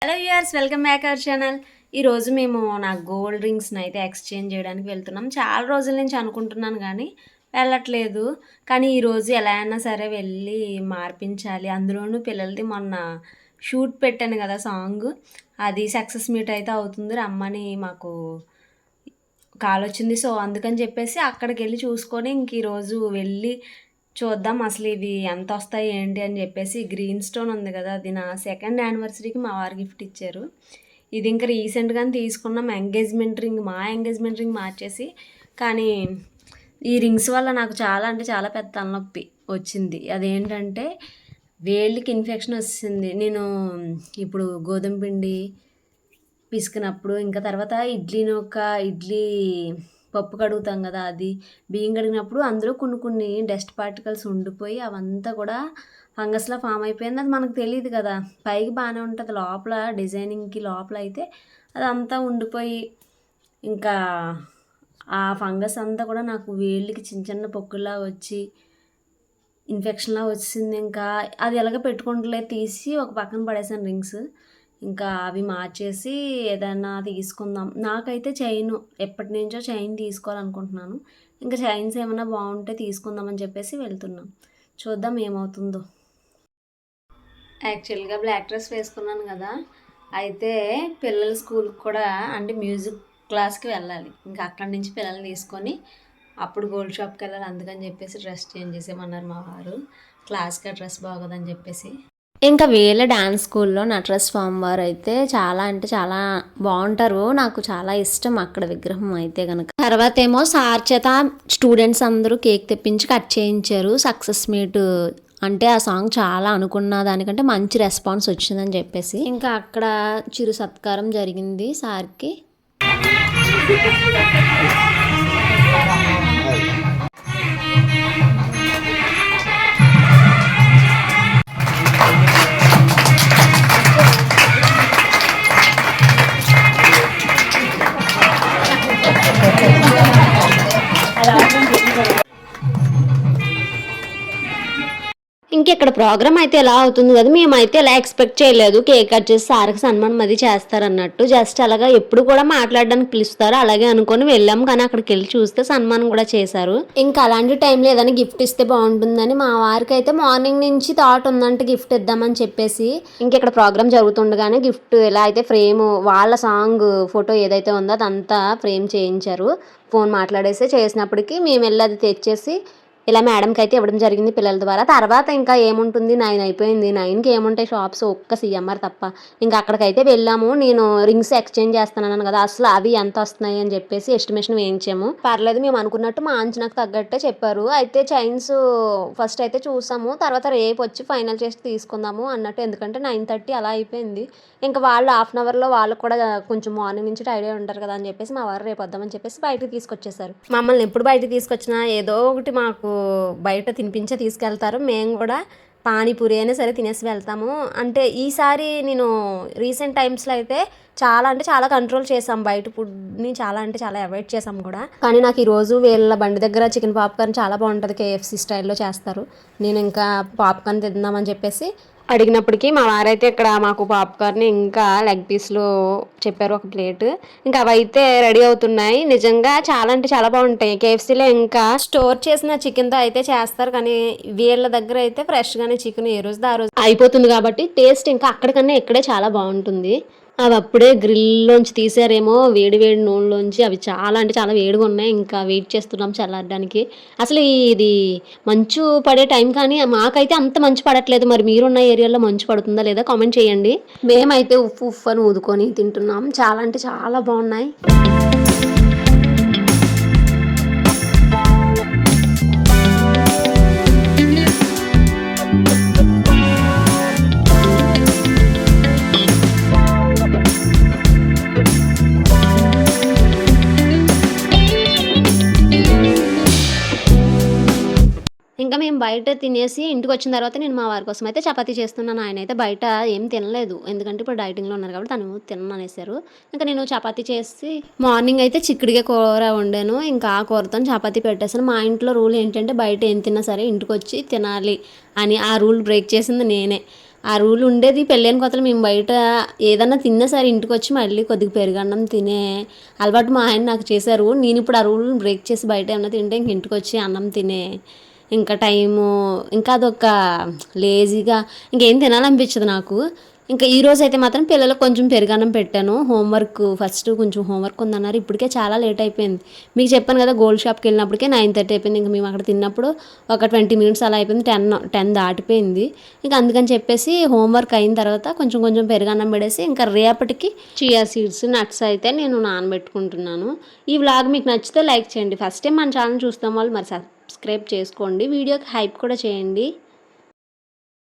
Hello viewers, welcome back our channel. ఈరోజు మేము నా గోల్డ్ రింగ్స్ని అయితే ఎక్స్చేంజ్ చేయడానికి వెళ్తున్నాం. చాలా రోజుల నుంచి అనుకుంటున్నాను కానీ వెళ్ళట్లేదు. కానీ ఈరోజు ఎలా అయినా సరే వెళ్ళి మార్పించాలి. అందులోనూ పిల్లలది మొన్న షూట్ పెట్టాను కదా సాంగ్, అది సక్సెస్ మీట్ అయితే అవుతుంది, రమ్మని మాకు కాల్ వచ్చింది. సో అందుకని చెప్పేసి అక్కడికి వెళ్ళి చూసుకొని ఇంక ఈరోజు వెళ్ళి చూద్దాం అసలు ఇవి ఎంత వస్తాయి ఏంటి అని చెప్పేసి. గ్రీన్ స్టోన్ ఉంది కదా, అది నా సెకండ్ యానివర్సరీకి మా వారు గిఫ్ట్ ఇచ్చారు. ఇది ఇంకా రీసెంట్గానే తీసుకున్నాం ఎంగేజ్మెంట్ రింగ్. మా ఎంగేజ్మెంట్ రింగ్ మార్చేసి, కానీ ఈ రింగ్స్ వల్ల నాకు చాలా అంటే చాలా పెద్ద తలనొప్పి వచ్చింది. అదేంటంటే వేళ్ళకి ఇన్ఫెక్షన్ వచ్చింది. నేను ఇప్పుడు గోధుమ పిండి పిసికినప్పుడు, ఇంకా తర్వాత ఇడ్లీ పప్పు కడుగుతాం కదా, అది బియ్యం కడిగినప్పుడు అందులో కొన్ని డస్ట్ పార్టికల్స్ ఉండిపోయి అవంతా కూడా ఫంగస్లా ఫామ్ అయిపోయింది. అది మనకు తెలియదు కదా, పైకి బాగానే ఉంటుంది, లోపల డిజైనింగ్కి లోపల అయితే అదంతా ఉండిపోయి ఇంకా ఆ ఫంగస్ అంతా కూడా నాకు వేళ్ళకి చిన్న చిన్న పొక్కుల్లా వచ్చి ఇన్ఫెక్షన్లా వచ్చింది. ఇంకా అది ఎలాగ పెట్టుకుంటలే, తీసి ఒక పక్కన పడేసాను రింగ్స్. ఇంకా అవి మార్చేసి ఏదైనా తీసుకుందాం. నాకైతే చైను ఎప్పటి నుంచో చైన్ తీసుకోవాలనుకుంటున్నాను. ఇంకా చైన్స్ ఏమైనా బాగుంటే తీసుకుందామని చెప్పేసి వెళ్తున్నాం. చూద్దాం ఏమవుతుందో. యాక్చువల్గా బ్లాక్ డ్రెస్ వేసుకున్నాను కదా, అయితే పిల్లల స్కూల్కి కూడా అంటే మ్యూజిక్ క్లాస్కి వెళ్ళాలి. ఇంకా అక్కడి నుంచి పిల్లల్ని తీసుకొని అప్పుడు గోల్డ్ షాప్కి వెళ్ళాలి. అందుకని చెప్పేసి డ్రెస్ చేంజ్ చేసేమన్నారు మా వారు. క్లాస్కి ఆ డ్రెస్ బాగోదని చెప్పేసి. ఇంకా వీళ్ళ డ్యాన్స్ స్కూల్లో నటరాజ్ స్వామి వారు అయితే చాలా అంటే చాలా బాగుంటారు. నాకు చాలా ఇష్టం అక్కడ విగ్రహం అయితే కనుక. తర్వాత ఏమో సార్ చేత స్టూడెంట్స్ అందరూ కేక్ తెప్పించి కట్ చేయించారు. సక్సెస్ మీట్ అంటే ఆ సాంగ్ చాలా అనుకున్న దానికంటే మంచి రెస్పాన్స్ వచ్చిందని చెప్పేసి ఇంకా అక్కడ చిరు సత్కారం జరిగింది సార్కి. ఇంకెక్కడ ప్రోగ్రామ్ అయితే ఎలా అవుతుంది కదా, మేమైతే ఎలా ఎక్స్పెక్ట్ చేయలేదు. కేక్ కట్ చేసి సార్కి సన్మానం అది చేస్తారన్నట్టు, జస్ట్ అలాగా ఎప్పుడు కూడా మాట్లాడడానికి పిలుస్తారు అలాగే అనుకొని వెళ్ళాం. కానీ అక్కడికి వెళ్ళి చూస్తే సన్మానం కూడా చేశారు. ఇంకా అలాంటి టైంలో ఏదైనా గిఫ్ట్ ఇస్తే బాగుంటుందని మా వారికి అయితే మార్నింగ్ నుంచి థాట్ ఉందంటే గిఫ్ట్ ఇద్దామని చెప్పేసి. ఇంకెక్కడ ప్రోగ్రామ్ జరుగుతుండగానే గిఫ్ట్ ఎలా అయితే ఫ్రేమ్ వాళ్ళ సాంగ్ ఫోటో ఏదైతే ఉందో అదంతా ఫ్రేమ్ చేయించారు. ఫోన్ మాట్లాడేసి చేసినప్పటికీ మేము వెళ్ళి అది తెచ్చేసి ఇలా మేడంకి అయితే ఇవ్వడం జరిగింది పిల్లల ద్వారా. తర్వాత ఇంకా ఏముంటుంది, 9 అయిపోయింది. 9కి ఏముంటాయి షాప్స్, ఒక్క సిఎంఆర్ తప్ప. ఇంకా అక్కడికైతే వెళ్ళాము. నేను రింగ్స్ ఎక్స్చేంజ్ చేస్తున్నాను కదా, అసలు అవి ఎంత వస్తున్నాయి అని చెప్పేసి ఎస్టిమేషన్ వేయించాము. పర్లేదు, మేము అనుకున్నట్టు మా అంచనాకు తగ్గట్టే చెప్పారు. అయితే చైన్స్ ఫస్ట్ అయితే చూసాము, తర్వాత రేపు వచ్చి ఫైనల్ చేసి తీసుకుందాము అన్నట్టు. ఎందుకంటే 9:30 అలా అయిపోయింది. ఇంకా వాళ్ళు హాఫ్ అన్ అవర్లో వాళ్ళకు కూడా కొంచెం మార్నింగ్ నుంచి టైడ్ అయి ఉంటారు కదా అని చెప్పేసి మా వారు రేపు వద్దామని చెప్పేసి బయటకు తీసుకొచ్చేసారు. మమ్మల్ని ఎప్పుడు బయటకు తీసుకొచ్చినా ఏదో ఒకటి మాకు బయట తినిపించే తీసుకెళ్తారు. మేము కూడా పానీపూరి అయినా సరే తినేసి వెళ్తాము. అంటే ఈసారి నేను రీసెంట్ టైమ్స్లో అయితే చాలా అంటే చాలా కంట్రోల్ చేసాం, బయట ఫుడ్ని చాలా అంటే చాలా అవాయిడ్ చేసాం కూడా. కానీ నాకు ఈరోజు వీళ్ళ బండి దగ్గర చికెన్ పాప్కార్న్ చాలా బాగుంటుంది, KFC స్టైల్లో చేస్తారు. నేను ఇంకా పాప్కార్న్ తిందామని చెప్పేసి అడిగినప్పటికీ మా వారైతే ఇక్కడ మాకు పాప్కార్న్ ఇంకా లెగ్ పీస్లు చెప్పారు, ఒక ప్లేట్. ఇంకా అవైతే రెడీ అవుతున్నాయి. నిజంగా చాలా అంటే చాలా బాగుంటాయి. KFCలో ఇంకా స్టోర్ చేసిన చికెన్తో అయితే చేస్తారు, కానీ వీళ్ళ దగ్గర అయితే ఫ్రెష్గానే చికెన్ ఏ రోజు ఆ రోజు అయిపోతుంది కాబట్టి టేస్ట్ ఇంకా అక్కడికన్నా ఇక్కడే చాలా బాగుంటుంది. అవి అప్పుడే గ్రిల్లోంచి తీసారేమో, వేడి వేడి నూనెలోంచి. అవి చాలా అంటే చాలా వేడిగా ఉన్నాయి. ఇంకా వెయిట్ చేస్తున్నాం చల్లారడానికి. అసలు ఇది మంచు పడే టైం, కానీ మాకైతే అంత మంచు పడట్లేదు. మరి మీరున్న ఏరియాలో మంచు పడుతుందా లేదా కామెంట్ చేయండి. మేమైతే ఉఫ్ ఉఫ్ అని ఊదుకొని తింటున్నాం. చాలా అంటే చాలా బాగున్నాయి. ఇంకా మేము బయట తినేసి ఇంటికి వచ్చిన తర్వాత నేను మా వారి కోసం అయితే చపాతీ చేస్తున్నాను. ఆయన అయితే బయట ఏం తినలేదు, ఎందుకంటే ఇప్పుడు డైటింగ్లో ఉన్నారు కాబట్టి తను తిననేసారు. ఇంకా నేను చపాతీ చేసి మార్నింగ్ అయితే చిక్కుడుగా కూర వండాను. ఇంకా ఆ కూరతో చపాతీ పెట్టేసాను. మా ఇంట్లో రూల్ ఏంటంటే బయట ఏం తిన్నా సరే ఇంటికి వచ్చి తినాలి అని. ఆ రూల్ బ్రేక్ చేసింది నేనే. ఆ రూల్ ఉండేది. పెళ్ళైన కొత్తలో మేము బయట ఏదన్నా తిన్నా సరే ఇంటికొచ్చి మళ్ళీ కొద్దిగా పెరుగన్నం తినే అలవాటు మా ఆయన నాకు చేశారు. నేను ఇప్పుడు ఆ రూల్ని బ్రేక్ చేసి బయట ఏమన్నా తింటే ఇంక ఇంటికొచ్చి అన్నం తినే ఇంకా టైము ఇంకా అదొక లేజీగా ఇంకేం తినాలనిపించదు నాకు. ఇంకా ఈరోజైతే మాత్రం పిల్లలకు కొంచెం పెరుగన్నం పెట్టాను. హోంవర్క్ ఫస్ట్ కొంచెం హోంవర్క్ ఉందన్నారు. ఇప్పటికే చాలా లేట్ అయిపోయింది. మీకు చెప్పాను కదా గోల్డ్ షాప్కి వెళ్ళినప్పటికే 9:30 అయిపోయింది. ఇంక మేము అక్కడ తిన్నప్పుడు ఒక 20 మినిట్స్ అలా అయిపోయింది. 10 దాటిపోయింది. ఇంకా అందుకని చెప్పేసి హోంవర్క్ అయిన తర్వాత కొంచెం కొంచెం పెరుగన్నం పెడేసి ఇంకా రేపటికి చియా సీడ్స్ నట్స్ అయితే నేను నానబెట్టుకుంటున్నాను. ఈ వ్లాగ్ మీకు నచ్చితే లైక్ చేయండి. ఫస్ట్ టైం మన ఛానల్ చూస్తాం వాళ్ళు మరి సబ్స్క్రైబ్ చేసుకోండి. వీడియోకి హైప్ కూడా చేయండి.